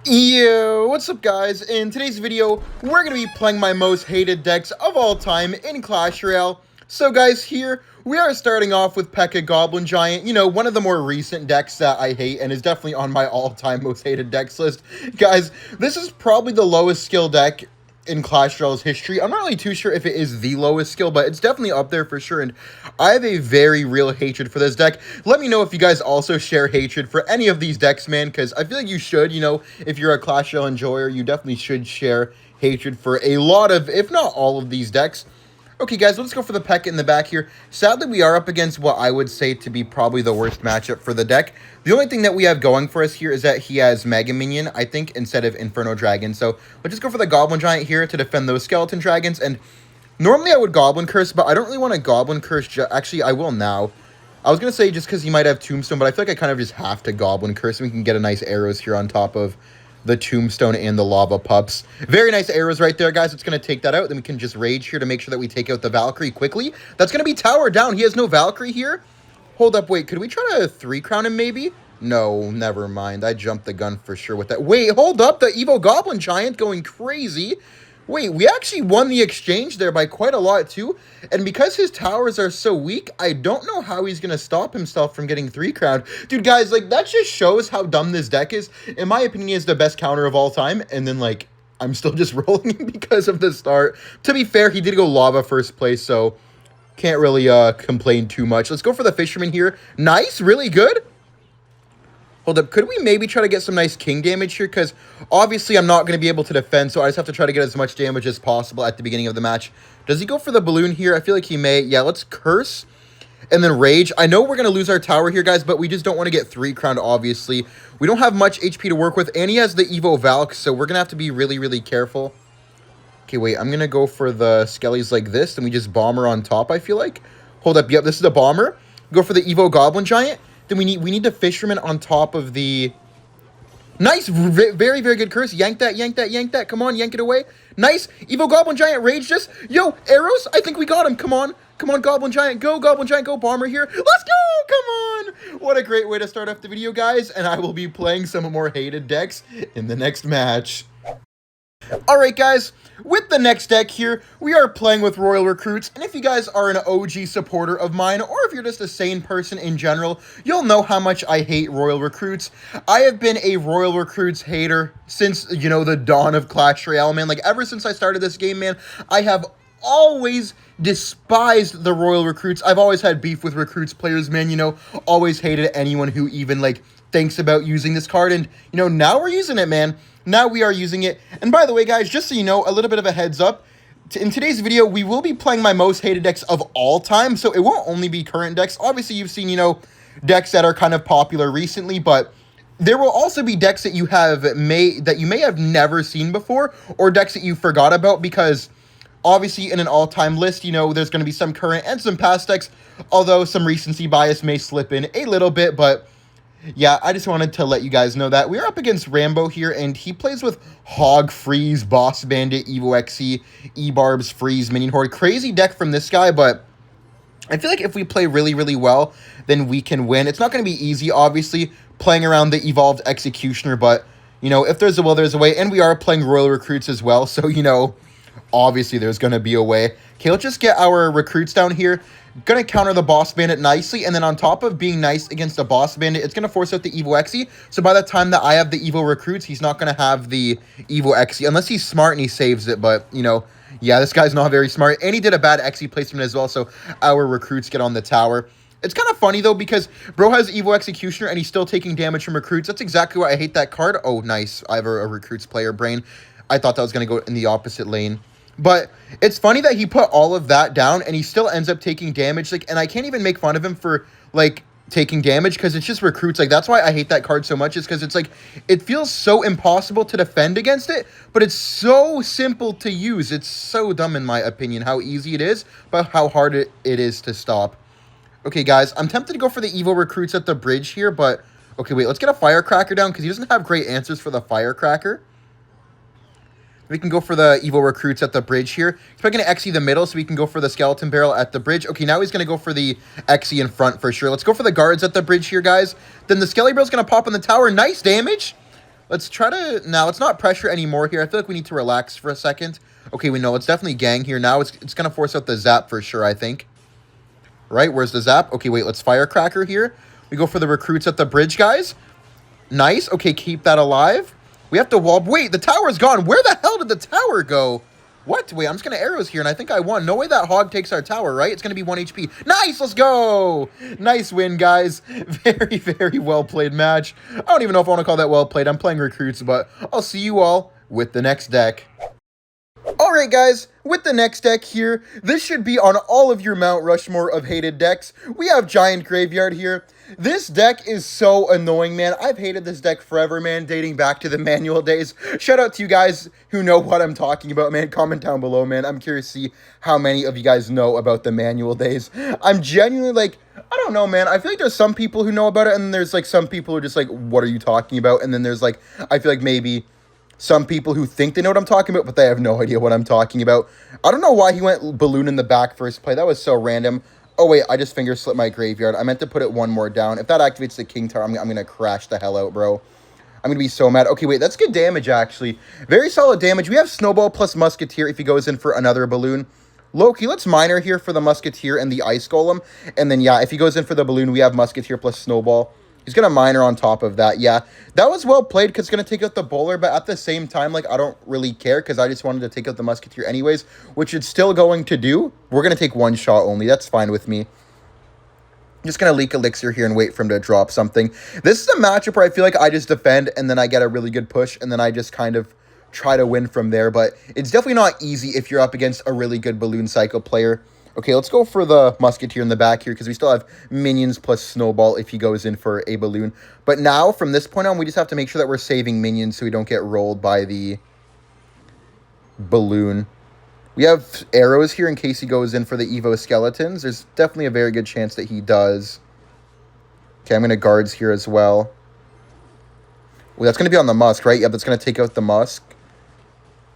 Yo, what's up guys? In today's video, we're going to be playing my most hated decks of all time in Clash Royale. So guys, here, we are starting off with P.E.K.K.A. Goblin Giant, you know, one of the more recent decks that I hate and is definitely on my all-time most hated decks list. Guys, this is probably the lowest skill deck in Clash Royale's history. I'm not really too sure if it is the lowest skill, but it's definitely up there for sure, and I have a very real hatred for this deck. Let me know if you guys also share hatred for any of these decks, man, because I feel like you should, you know, if you're a Clash Royale enjoyer, you definitely should share hatred for a lot of, if not all of these decks. Okay, guys, let's go for the P.E.K.K.A. in the back here. Sadly, we are up against what I would say to be probably the worst matchup for the deck. The only thing that we have going for us here is that he has Mega Minion, I think, instead of Inferno Dragon. So let's just go for the Goblin Giant here to defend those Skeleton Dragons. And normally I would Goblin Curse, but I don't really want to Goblin Curse. Actually, I will now. I was going to say just because he might have Tombstone, but I feel like I kind of just have to Goblin Curse, and we can get a nice arrows here on top of the Tombstone and the Lava Pups. Very nice arrows right there, guys. It's going to take that out. Then we can just Rage here to make sure that we take out the Valkyrie quickly. That's going to be Tower down. He has no Valkyrie here. Hold up, wait. Could we try to 3-crown him maybe? No, never mind. I jumped the gun for sure with that. Wait, hold up. The Evo Goblin Giant going crazy. Wait, we actually won the exchange there by quite a lot, too. And because his towers are so weak, I don't know how he's going to stop himself from getting 3-crowned. Dude, guys, like, that just shows how dumb this deck is. In my opinion, he is the best counter of all time. And then, like, I'm still just rolling him because of the start. To be fair, he did go Lava first place, so can't really complain too much. Let's go for the Fisherman here. Nice, really good. Hold up, could we maybe try to get some nice king damage here? Because obviously I'm not going to be able to defend, so I just have to try to get as much damage as possible at the beginning of the match. Does he go for the balloon here? I feel like he may. Yeah, let's curse and then rage. I know we're going to lose our tower here, guys, but we just don't want to get 3-crowned, obviously. We don't have much HP to work with, and he has the Evo Valk, so we're going to have to be really, really careful. Okay, wait, I'm going to go for the Skellies like this, and we just bomber on top, I feel like. Hold up, yep, this is a bomber. Go for the Evo Goblin Giant. Then we need the Fisherman on top of the... Nice, very, very good curse. Yank that, yank that, yank that. Come on, yank it away. Nice. Evo Goblin Giant raged us. Yo, arrows. I think we got him. Come on. Come on, Goblin Giant. Go, Goblin Giant. Go, Bomber here. Let's go. Come on. What a great way to start off the video, guys. And I will be playing some more hated decks in the next match. Alright guys, with the next deck here, we are playing with Royal Recruits, and if you guys are an OG supporter of mine, or if you're just a sane person in general, you'll know how much I hate Royal Recruits. I have been a Royal Recruits hater since, you know, the dawn of Clash Royale, man. Like, ever since I started this game, man, I have always despised the Royal Recruits. I've always had beef with Recruits players, man, you know, always hated anyone who even, like, thinks about using this card, and, you know, now we're using it, man. Now we are using it. And by the way, guys, just so you know, a little bit of a heads up, in today's video, we will be playing my most hated decks of all time, so it won't only be current decks. Obviously, you've seen, you know, decks that are kind of popular recently, but there will also be decks that you may have never seen before, or decks that you forgot about, because obviously in an all-time list, you know, there's going to be some current and some past decks, although some recency bias may slip in a little bit, but yeah, I just wanted to let you guys know that. We're up against Rambo here, and he plays with Hog, Freeze, Boss Bandit, Evo XC, E-Barbs, Freeze, Minion Horde. Crazy deck from this guy, but I feel like if we play really, really well, then we can win. It's not going to be easy, obviously, playing around the Evolved Executioner, but, you know, if there's a will, there's a way, and we are playing Royal Recruits as well, so, you know, obviously there's going to be a way. Okay, let's just get our Recruits down here. Going to counter the Boss Bandit nicely, and then on top of being nice against the Boss Bandit, it's going to force out the Evo XE, so by the time that I have the Evo Recruits, he's not going to have the Evo XE, unless he's smart and he saves it, but, you know, yeah, this guy's not very smart, and he did a bad XE placement as well, so our Recruits get on the tower. It's kind of funny, though, because bro has Evo Executioner, and he's still taking damage from Recruits. That's exactly why I hate that card. Oh, nice. I have a Recruits player brain. I thought that was going to go in the opposite lane. But it's funny that he put all of that down and he still ends up taking damage. Like, and I can't even make fun of him for, like, taking damage because it's just Recruits. Like, that's why I hate that card so much, is because it's like, it feels so impossible to defend against it, but it's so simple to use. It's so dumb, in my opinion, how easy it is, but how hard it is to stop. Okay, guys, I'm tempted to go for the Evo Recruits at the bridge here, but okay, wait, let's get a Firecracker down because he doesn't have great answers for the Firecracker. We can go for the Evo Recruits at the bridge here. He's probably going to XE the middle, so we can go for the Skeleton Barrel at the bridge. Okay, now he's going to go for the XE in front for sure. Let's go for the guards at the bridge here, guys. Then the Skelly Barrel's going to pop on the tower. Nice damage. Let's try to... Now, let's not pressure anymore here. I feel like we need to relax for a second. Okay, we know. Let's definitely gang here. Now it's going to force out the zap for sure, I think. Right, where's the zap? Okay, wait, let's firecracker here. We go for the recruits at the bridge, guys. Nice. Okay, keep that alive. We have to wall... Wait, the tower's gone. Where the hell did the tower go? What? Wait, I'm just going to arrows here, and I think I won. No way that hog takes our tower, right? It's going to be 1 HP. Nice, let's go! Nice win, guys. Very, very well-played match. I don't even know if I want to call that well-played. I'm playing recruits, but I'll see you all with the next deck. Alright guys, with the next deck here, this should be on all of your Mount Rushmore of hated decks. We have Giant Graveyard here. This deck is so annoying, man. I've hated this deck forever, man, dating back to the manual days. Shout out to you guys who know what I'm talking about, man. Comment down below, man. I'm curious to see how many of you guys know about the manual days. I'm genuinely like, I don't know, man. I feel like there's some people who know about it, and there's like some people who are just like, what are you talking about? And then there's like, I feel like maybe some people who think they know what I'm talking about, but they have no idea what I'm talking about. I don't know why he went balloon in the back first play. That was so random. Oh, wait, I just finger slipped my graveyard. I meant to put it one more down. If that activates the king tower, I'm going to crash the hell out, bro. I'm going to be so mad. Okay, wait, that's good damage, actually. Very solid damage. We have Snowball plus Musketeer if he goes in for another balloon. Loki, let's Miner here for the Musketeer and the Ice Golem. And then, yeah, if he goes in for the balloon, we have Musketeer plus Snowball. He's going to Miner on top of that. Yeah, that was well played because it's going to take out the bowler. But at the same time, like, I don't really care because I just wanted to take out the Musketeer anyways, which it's still going to do. We're going to take one shot only. That's fine with me. I'm just going to leak Elixir here and wait for him to drop something. This is a matchup where I feel like I just defend and then I get a really good push and then I just kind of try to win from there. But it's definitely not easy if you're up against a really good Balloon Cycle player. Okay, let's go for the Musketeer in the back here because we still have minions plus Snowball if he goes in for a balloon. But now, from this point on, we just have to make sure that we're saving minions so we don't get rolled by the balloon. We have arrows here in case he goes in for the Evo Skeletons. There's definitely a very good chance that he does. Okay, I'm going to guards here as well. Well, that's going to be on the Musk, right? Yep, that's going to take out the Musk.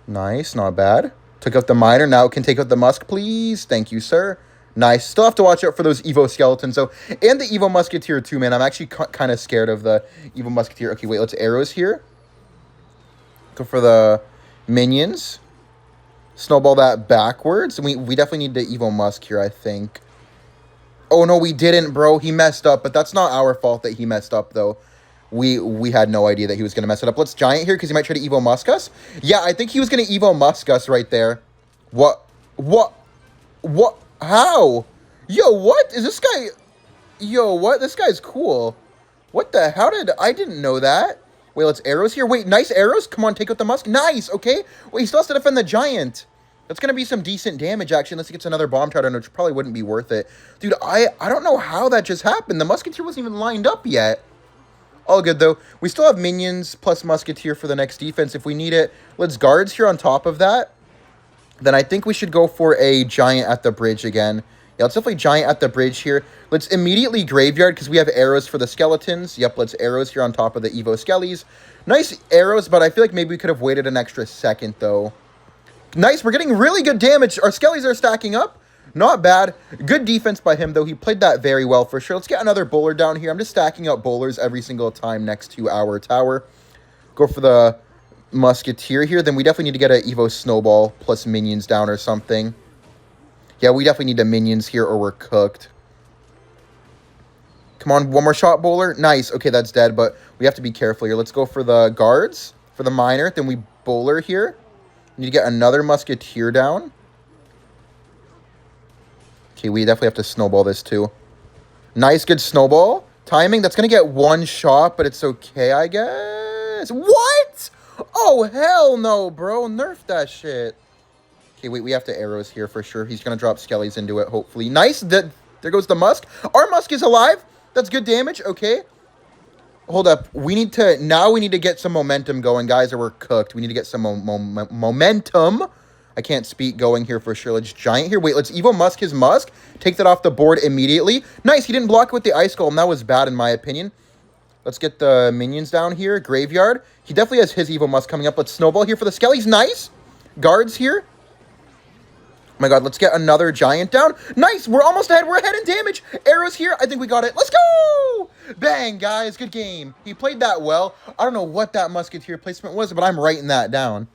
Nice, not bad. Took out the Miner. Now it can take out the Musk, please. Thank you, sir. Nice. Still have to watch out for those Evo Skeletons, though. And the Evo Musketeer, too, man. I'm actually kind of scared of the Evo Musketeer. Okay, wait. Let's arrows here. Go for the minions. Snowball that backwards. We definitely need the Evo Musk here, I think. Oh, no, we didn't, bro. He messed up, but that's not our fault that he messed up, though. We had no idea that he was going to mess it up. Let's Giant here because he might try to Evo Musk us. Yeah, I think he was going to Evo Musk us right there. What? How? Yo, what? Is this guy... Yo, what? This guy's cool. What the... How did... I didn't know that. Wait, let's arrows here. Wait, nice arrows. Come on, take out the Musk. Nice, okay. Wait, he still has to defend the Giant. That's going to be some decent damage, actually, unless he gets another Bomb Tower, which probably wouldn't be worth it. Dude, I don't know how that just happened. The Musketeer wasn't even lined up yet. All good, though. We still have minions plus Musketeer for the next defense if we need it. Let's guards here on top of that. Then I think we should go for a Giant at the bridge again. Yeah, let's definitely Giant at the bridge here. Let's immediately Graveyard because we have arrows for the Skeletons. Yep, let's arrows here on top of the Evo Skellies. Nice arrows, but I feel like maybe we could have waited an extra second, though. Nice, we're getting really good damage. Our Skellies are stacking up. Not bad. Good defense by him, though. He played that very well for sure. Let's get another bowler down here. I'm just stacking up bowlers every single time next to our tower. Go for the Musketeer here. Then we definitely need to get an Evo Snowball plus minions down or something. Yeah, we definitely need the minions here or we're cooked. Come on, one more shot, bowler. Nice. Okay, that's dead, but we have to be careful here. Let's go for the guards, for the Miner. Then we bowler here. We need to get another Musketeer down. Okay, we definitely have to snowball this too. Nice, good snowball. Timing, that's going to get one shot, but it's okay, I guess. What? Oh, hell no, bro. Nerf that shit. Okay, wait, we have to arrows here for sure. He's going to drop Skellies into it, hopefully. Nice. There goes the Musk. Our Musk is alive. That's good damage. Okay. Hold up. Now we need to get some momentum going, guys, or we're cooked. We need to get some momentum. I can't speak going here for sure. Let's Giant here. Wait, let's Evo Musk his Musk. Take that off the board immediately. Nice, he didn't block it with the Ice Golem. That was bad in my opinion. Let's get the minions down here. Graveyard. He definitely has his Evo Musk coming up. Let's Snowball here for the Skellies. Nice. Guards here. Oh my god, let's get another Giant down. Nice, we're almost ahead. We're ahead in damage. Arrows here. I think we got it. Let's go! Bang, guys, good game. He played that well. I don't know what that Musketeer placement was, but I'm writing that down.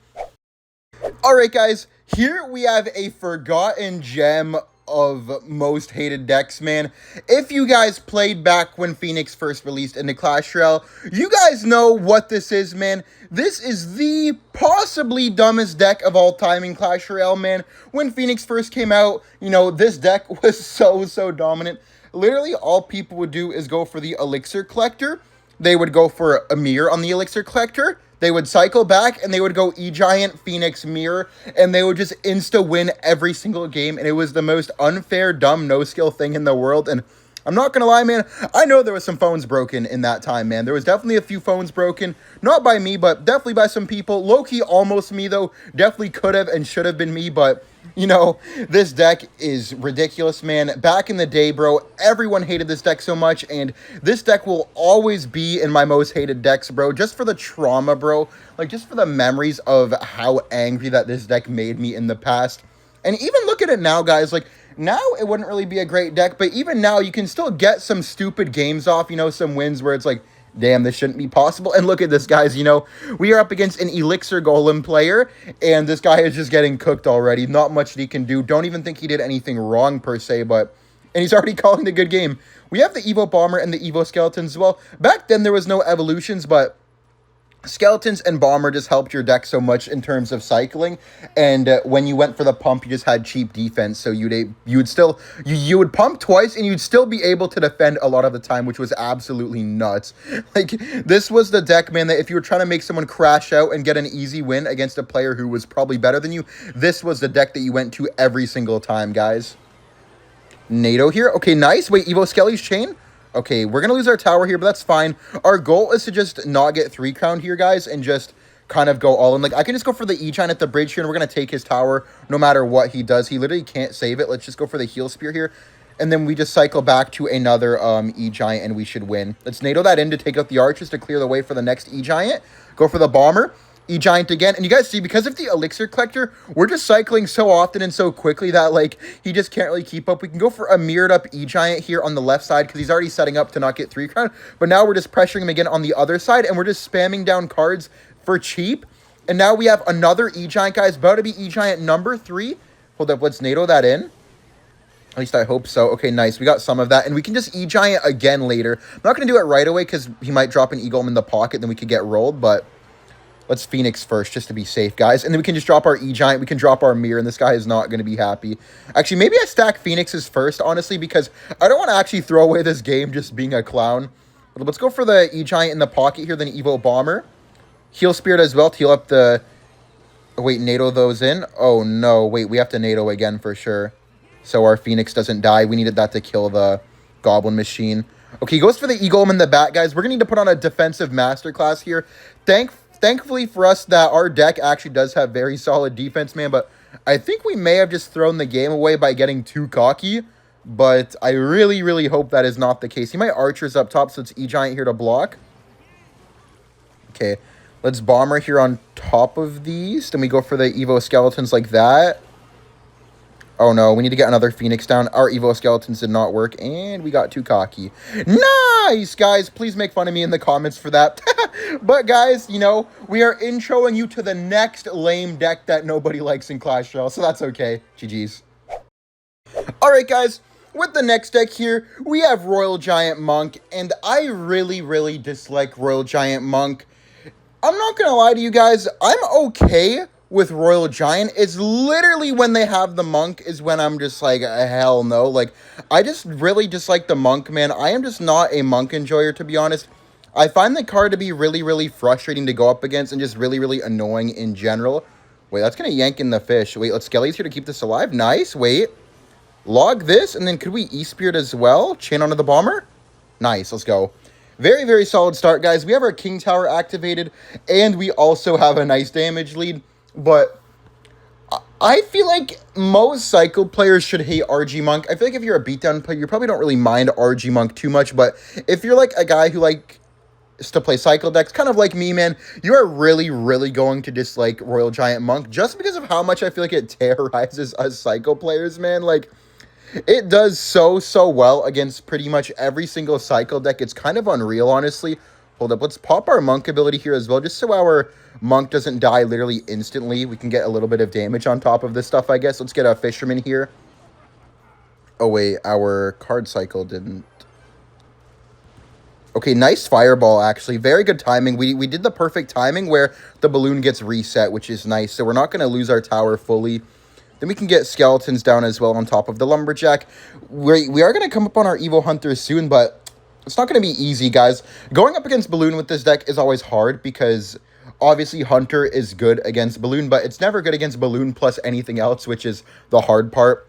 All right, guys, here we have a forgotten gem of most hated decks, man. If you guys played back when Phoenix first released into Clash Royale, you guys know what this is, man. This is the possibly dumbest deck of all time in Clash Royale, man. When Phoenix first came out, you know, this deck was so dominant. Literally, all people would do is go for the Elixir Collector. They would go for a mirror on the Elixir Collector. They would cycle back, and they would go E-Giant, Phoenix, Mirror, and they would just insta-win every single game, and it was the most unfair, dumb, no-skill thing in the world, and I'm not gonna lie, man, I know there was some phones broken in that time, man. There was definitely a few phones broken, not by me, but definitely by some people. Low-key, almost me, though. Definitely could have and should have been me, but, you know, this deck is ridiculous, man. Back in the day, bro, everyone hated this deck so much, and this deck will always be in my most hated decks, bro, just for the trauma, bro. Like, just for the memories of how angry that this deck made me in the past. And even look at it now, guys, like, now it wouldn't really be a great deck, but even now you can still get some stupid games off, you know, some wins where it's like, damn, this shouldn't be possible. And look at this, guys, you know, we are up against an Elixir Golem player, and this guy is just getting cooked already. Not much that he can do. Don't even think he did anything wrong, per se, but... And he's already calling the good game. We have the Evo Bomber and the Evo Skeletons as well. Back then, there was no evolutions, but... Skeletons and Bomber just helped your deck so much in terms of cycling, and when you went for the pump, you just had cheap defense, so you would pump twice, and you'd still be able to defend a lot of the time, which was absolutely nuts. Like, this was the deck, man, that if you were trying to make someone crash out and get an easy win against a player who was probably better than you, this was the deck that you went to every single time, guys. NATO here. Okay, nice. Wait, Evo Skelly's chain? Okay, we're going to lose our tower here, but that's fine. Our goal is to just not get 3-crowned here, guys, and just kind of go all in. Like, I can just go for the E-Giant at the bridge here, and we're going to take his tower no matter what he does. He literally can't save it. Let's just go for the heal spear here, and then we just cycle back to another E-Giant, and we should win. Let's NATO that in to take out the archers to clear the way for the next E-Giant. Go for the bomber. E-Giant again, and you guys see, because of the Elixir Collector, we're just cycling so often and so quickly that, like, he just can't really keep up. We can go for a mirrored up E-Giant here on the left side, because he's already setting up to not get 3-crown, but now we're just pressuring him again on the other side, and we're just spamming down cards for cheap, and now we have another E-Giant, guys, about to be E-Giant number 3. Hold up, let's NATO that in. At least I hope so. Okay, nice. We got some of that, and we can just E-Giant again later. I'm not going to do it right away, because he might drop an E-Golem in the pocket, then we could get rolled, but... Let's Phoenix first, just to be safe, guys. And then we can just drop our E-Giant. We can drop our Mirror, and this guy is not going to be happy. Actually, maybe I stack Phoenixes first, honestly, because I don't want to actually throw away this game just being a clown. But let's go for the E-Giant in the pocket here, then Evo Bomber. Heal Spirit as well to heal up the... Oh, wait, NATO those in? Oh, no. Wait, we have to NATO again for sure. So our Phoenix doesn't die. We needed that to kill the Goblin Machine. Okay, he goes for the E-Golem in the back, guys. We're going to need to put on a defensive masterclass here. Thankfully for us that our deck actually does have very solid defense, man, but I think we may have just thrown the game away by getting too cocky, but I really hope that is not the case. He might archers up top, so it's E-Giant here to block. Okay, let's Bomber here on top of these. Then we go for the Evo Skeletons like that. Oh no, we need to get another Phoenix down. Our Evo Skeletons did not work, and we got too cocky. Nice, guys. Please make fun of me in the comments for that. But, guys, you know, we are introing you to the next lame deck that nobody likes in Clash Royale, so that's okay. GG's. Alright, guys. With the next deck here, we have Royal Giant Monk, and I really dislike Royal Giant Monk. I'm not gonna lie to you guys, I'm okay with Royal Giant. It's literally when they have the Monk is when I'm just like, hell no. Like, I just really dislike the Monk, man. I am just not a Monk enjoyer, to be honest. I find the card to be really frustrating to go up against and just really annoying in general. Wait, that's gonna yank in the fish. Wait, let's Skelly's here to keep this alive. Nice, wait. Log this, and then could we E-Spirit as well? Chain onto the Bomber? Nice, let's go. Very solid start, guys. We have our King Tower activated, and we also have a nice damage lead. But I feel like most Cycle players should hate RG Monk. I feel like if you're a beatdown player, you probably don't really mind RG Monk too much. But if you're like a guy who likes to play Cycle decks, kind of like me, man, you are really going to dislike Royal Giant Monk just because of how much I feel like it terrorizes us Cycle players, man. Like, It does so well against pretty much every single cycle deck. It's kind of unreal, honestly. Hold up, let's pop our monk ability here as well, just so our monk doesn't die literally instantly. We can get a little bit of damage on top of this stuff, I guess. Let's get a fisherman here. Oh, wait, our card cycle didn't. Okay, nice fireball, actually. Very good timing. We did the perfect timing where the balloon gets reset, which is nice. So we're not going to lose our tower fully. Then we can get skeletons down as well on top of the lumberjack. We are going to come up on our Evo Hunters soon, but it's not going to be easy, guys. Going up against Balloon with this deck is always hard because obviously Hunter is good against Balloon, but it's never good against Balloon plus anything else, which is the hard part.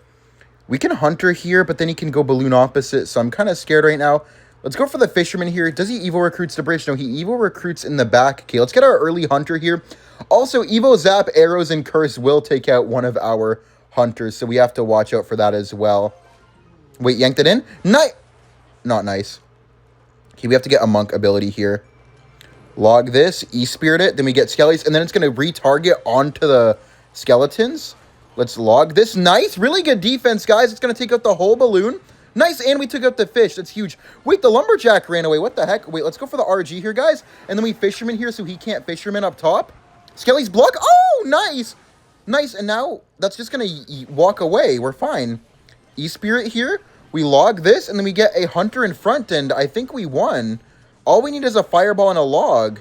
We can Hunter here, but then he can go Balloon opposite, so I'm kind of scared right now. Let's go for the Fisherman here. Does he Evo recruits the bridge? No, he Evo recruits in the back. Okay, let's get our early Hunter here. Also, Evo Zap, Arrows, and Curse will take out one of our Hunters, so we have to watch out for that as well. Wait, yanked it in? Not nice. Okay, we have to get a monk ability here. Log this, E-Spirit it, then we get Skellies, and then it's going to retarget onto the skeletons. Let's log this. Nice, really good defense, guys. It's going to take out the whole balloon. Nice, and we took out the fish. That's huge. Wait, the lumberjack ran away. What the heck? Wait, let's go for the RG here, guys. And then we fisherman here so he can't fisherman up top. Skelly's block. Oh, nice. Nice, and now that's just going to walk away. We're fine. E-Spirit here. We log this, and then we get a Hunter in front, and I think we won. All we need is a fireball and a log.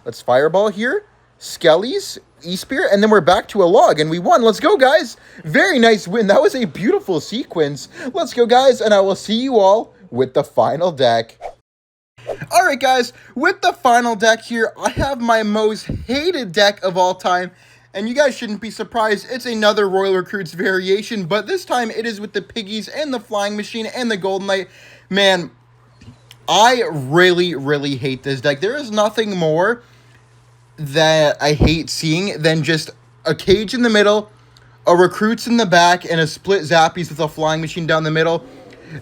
Let's fireball here. Skellies, E-Spirit, and then we're back to a log, and we won. Let's go, guys. Very nice win. That was a beautiful sequence. Let's go, guys, and I will see you all with the final deck. All right, guys, with the final deck here, I have my most hated deck of all time. And you guys shouldn't be surprised, it's another Royal Recruits variation, but this time it is with the Piggies and the Flying Machine and the Golden Knight. Man, I really hate this deck. There is nothing more that I hate seeing than just a cage in the middle, a Recruits in the back, and a split Zappies with a Flying Machine down the middle.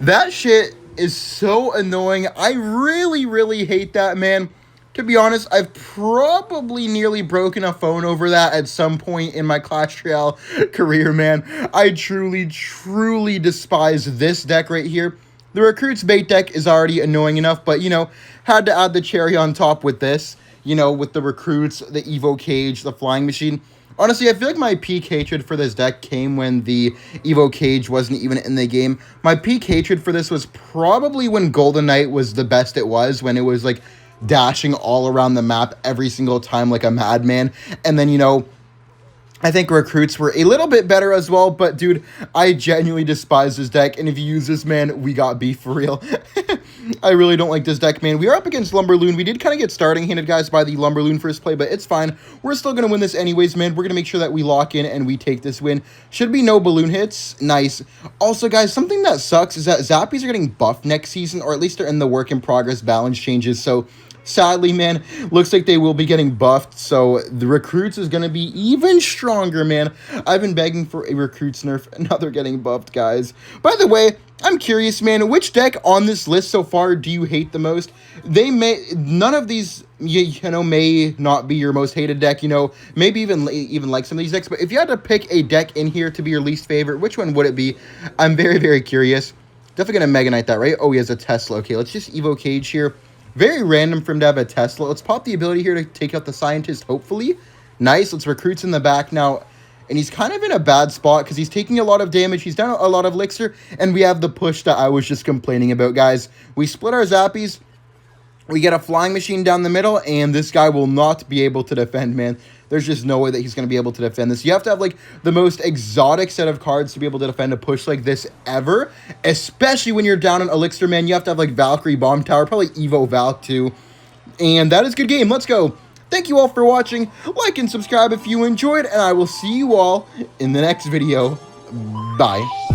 That shit is so annoying. I really hate that, man. To be honest, I've probably nearly broken a phone over that at some point in my Clash Royale career, man. I truly despise this deck right here. The Recruits bait deck is already annoying enough, but, you know, had to add the cherry on top with this. You know, with the Recruits, the Evo Cage, the Flying Machine. Honestly, I feel like my peak hatred for this deck came when the Evo Cage wasn't even in the game. My peak hatred for this was probably when Golden Knight was the best it was, when it was, like, dashing all around the map every single time like a madman. And then, you know, I think Recruits were a little bit better as well, but dude, I genuinely despise this deck, and if you use this, man, we got beef for real. I really don't like this deck, man. We are up against Lumberloon. We did kind of get starting handed, guys, by the Lumberloon first play, but it's fine. We're still going to win this anyways, man. We're going to make sure that we lock in and we take this win. Should be no balloon hits. Nice. Also, guys, something that sucks is that Zappies are getting buffed next season, or at least they're in the work in progress balance changes, so sadly, man, looks like they will be getting buffed, so the Recruits is going to be even stronger, man. I've been begging for a Recruits nerf, and now they're getting buffed, guys. By the way, I'm curious, man, which deck on this list so far do you hate the most? None of these, you know, may not be your most hated deck, you know, maybe even like some of these decks, but if you had to pick a deck in here to be your least favorite, which one would it be? I'm very curious. Definitely going to Mega Knight that, right? Oh, he has a Tesla. Okay, let's just Evo Cage here. Very random for him to have a Tesla. Let's pop the ability here to take out the Scientist, hopefully. Nice. Let's Recruits in the back now. And he's kind of in a bad spot because he's taking a lot of damage. He's down a lot of elixir. And we have the push that I was just complaining about, guys. We split our Zappies. We get a Flying Machine down the middle. And this guy will not be able to defend, man. There's just no way that he's going to be able to defend this. You have to have, like, the most exotic set of cards to be able to defend a push like this ever. Especially when you're down on Elixir, man. You have to have, like, Valkyrie Bomb Tower. Probably Evo Valk, too. And that is a good game. Let's go. Thank you all for watching. Like and subscribe if you enjoyed. And I will see you all in the next video. Bye.